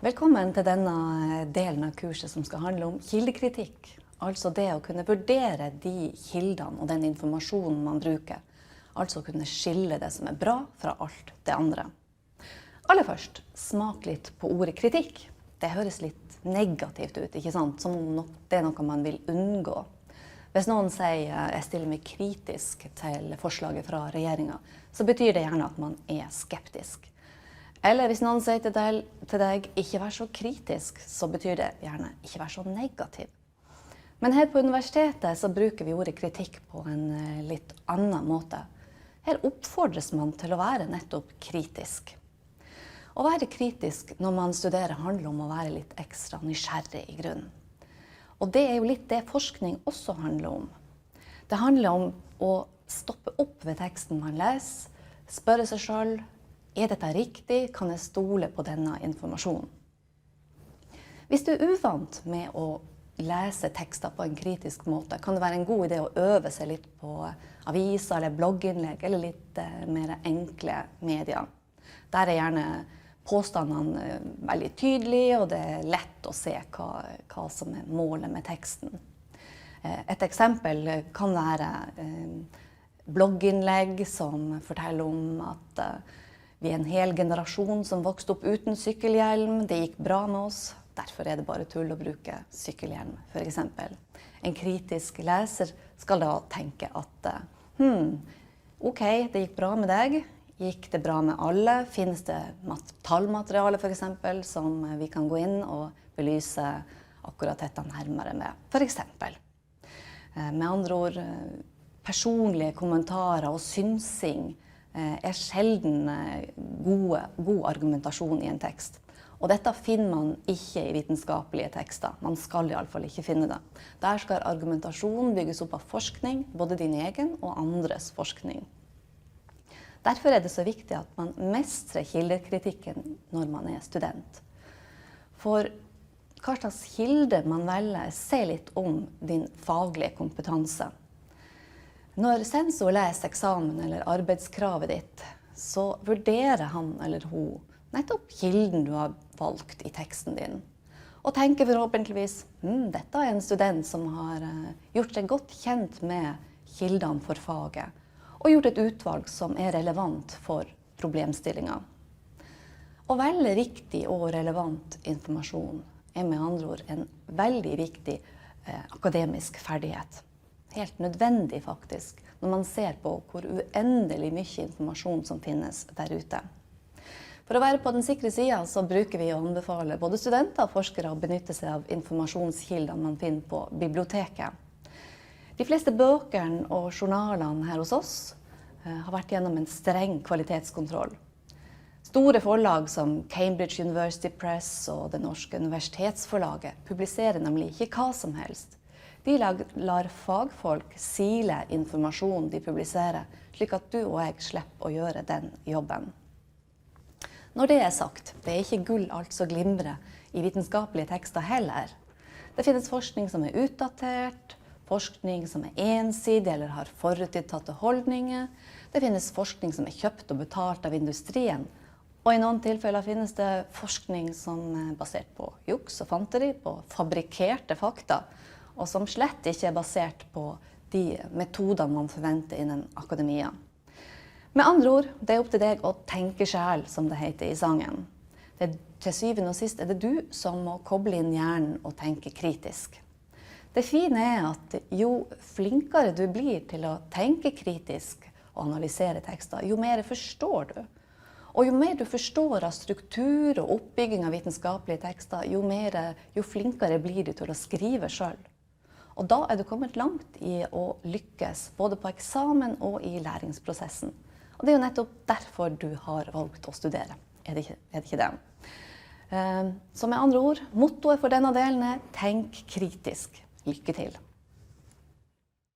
Velkommen til denne delen av kurset som skal handle om kildekritikk. Altså det å kunne vurdere de kildene og den informasjonen man bruker. Altså kunne skille det som er bra fra alt det andre. Aller først, smak litt på ordet kritikk. Det høres litt negativt ut, ikke sant? Som om det er noe man vil unngå. Hvis noen sier jeg stiller meg kritisk til forslaget fra regjeringen, så betyr det gjerne at man er skeptisk. Eller hvis noen sier til deg ikke vær så kritisk, så betyr det gjerne ikke vær så negativ. Men her på universitetet så bruker vi ordet kritikk på en litt annen måte. Her oppfordres man til å være nettopp kritisk. Å være kritisk når man studerer handler om å være litt ekstra nysgjerrig i grunnen. Og det er jo litt det forskning også handler om. Det handler om å stoppe opp ved teksten man leser, spørre seg selv, er dette riktig? Kan jeg stole på denne informasjonen? Hvis du er uvant med å lese tekster på en kritisk måte, kan det være en god idé å øve seg litt på aviser eller blogginnlegg, eller litt mer enkle medier. Der er gjerne påstandene veldig tydelige, og det er lett å se hva som er målet med teksten. Et eksempel kan være blogginnlegg som forteller om at vi er en hel generasjon som vokste opp uten sykkelhjelm. Det gikk bra med oss. Derfor er det bare tull å bruke sykkelhjelm, for eksempel. En kritisk leser skal da tenke at ok, det gikk bra med deg. Gikk det bra med alle? Finnes det tallmateriale, for eksempel, som vi kan gå inn og belyse akkurat dette nærmere med, for eksempel. Med andre ord, personlige kommentarer og synsing er sjelden god argumentasjon i en tekst. Og dette finner man ikke i vitenskapelige tekster. Man skal i alle fall ikke finne det. Der skal argumentasjon bygges opp av forskning, både din egen og andres forskning. Derfor er det så viktig at man mestrer kildekritikken når man er student. For hva slags kilde man velger, sier litt om din faglige kompetanse. Når sensor leser eksamen eller arbeidskravet ditt, så vurderer han eller hun nettopp kilden du har valgt i teksten din. Og tenker forhåpentligvis, dette er en student som har gjort seg godt kjent med kildene for faget, og gjort et utvalg som er relevant for problemstillinger. Å velge riktig og relevant informasjon er med andre ord en veldig viktig akademisk ferdighet. Helt nødvendig faktisk, når man ser på hvor uendelig mye informasjon som finnes der ute. For å være på den sikre siden så bruker vi å anbefale både studenter og forskere å benytte seg av informasjonskildene man finner på biblioteket. De fleste bøkene og journalene her hos oss har vært gjennom en streng kvalitetskontroll. Store forlag som Cambridge University Press og Det Norske Universitetsforlaget publiserer nemlig ikke hva som helst. De lar fagfolk sile informasjon de publiserer, slik at du og jeg slipper å gjøre den jobben. Når det er sagt, det er ikke gull alt som glimrer i vitenskapelige tekster heller. Det finnes forskning som er utdatert, forskning som er ensidig eller har forutinntatte holdninger. Det finnes forskning som er kjøpt og betalt av industrien. Og i noen tilfeller finnes det forskning som er basert på juks og fanteri, på fabrikkerte fakta, og som slett ikke er basert på de metodene man forventer innen akademia. Med andre ord, det er opp til deg å tenke selv, som det heter i sangen. Til syvende og sist er det du som må koble inn hjernen og tenke kritisk. Det fine er at jo flinkere du blir til å tenke kritisk og analysere tekster, jo mer forstår du. Og jo mer du forstår av struktur og oppbygging av vitenskapelige tekster, jo flinkere blir du til å skrive selv. Og da er du kommet langt i å lykkes, både på eksamen og i læringsprosessen. Og det er jo nettopp derfor du har valgt å studere. Er det ikke det? Så med andre ord, mottoet for denne delen er tenk kritisk. Lykke til!